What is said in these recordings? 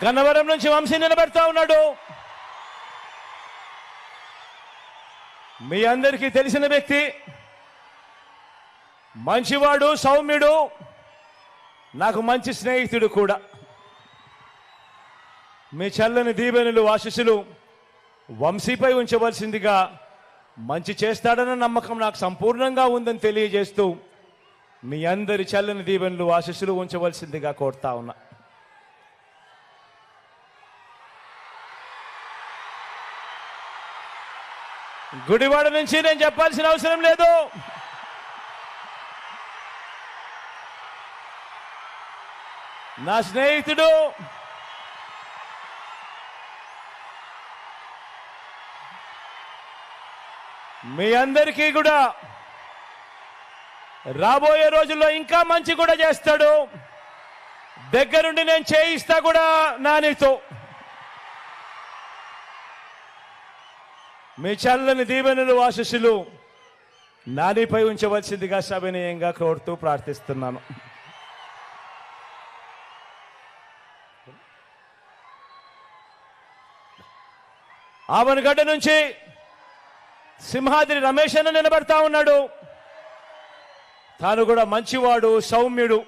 గన్నవరం నుంచి వంశీ నిలబెడతా ఉన్నాడు. మీ అందరికీ తెలిసిన వ్యక్తి, మంచివాడు, సౌమ్యుడు, నాకు మంచి స్నేహితుడు కూడా. మీ చల్లని దీవెనలు, ఆశీస్సులు వంశీపై ఉంచవలసిందిగా, మంచి చేస్తాడన్న నమ్మకం నాకు సంపూర్ణంగా ఉందని తెలియజేస్తూ మీ అందరి చల్లని దీవెనలు, ఆశీస్సులు ఉంచవలసిందిగా కోరుతా ఉన్నా. గుడివాడ నుంచి నేను చెప్పాల్సిన అవసరం లేదు. నా స్నేహితుడు, మీ అందరికీ కూడా రాబోయే రోజుల్లో ఇంకా మంచి కూడా చేస్తాడు. దగ్గరుండి నేను చేయిస్తా కూడా నానితో. మీ చల్లని దీవెనలు, ఆశీస్సులు నానిపై ఉంచవలసిందిగా సవినయంగా కోరుతూ ప్రార్థిస్తున్నాను. ఆవనగడ్డ నుంచి సింహాద్రి రమేష్ అన్న నిలబడతా ఉన్నాడు. తాను కూడా మంచివాడు, సౌమ్యుడు,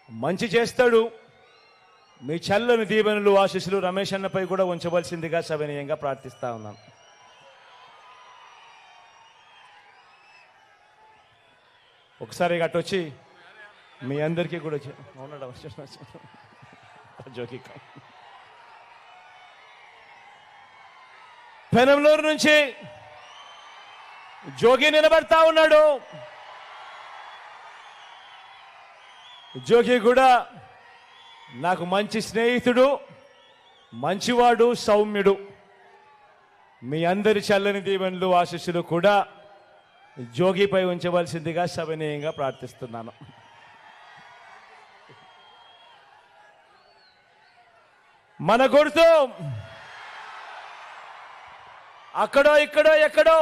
మంచి చేస్తాడు. మీ చల్లని దీవెనలు, ఆశీస్సులు రమేష్ అన్నపై కూడా ఉంచవలసిందిగా సవినయంగా ప్రార్థిస్తా ఉన్నాను. ఒకసారి గట్టొచ్చి మీ అందరికీ కూడా జోకి పెనంలూరు నుంచి జోగి నిలబడతా ఉన్నాడు. జోగి కూడా నాకు మంచి స్నేహితుడు, మంచివాడు, సౌమ్యుడు. మీ అందరి చల్లని దీవెనలు, ఆశీస్సులు కూడా జోగిపై ఉంచవలసిందిగా సవినయంగా ప్రార్థిస్తున్నాను. మన గుర్తు అక్కడో ఇక్కడో ఎక్కడో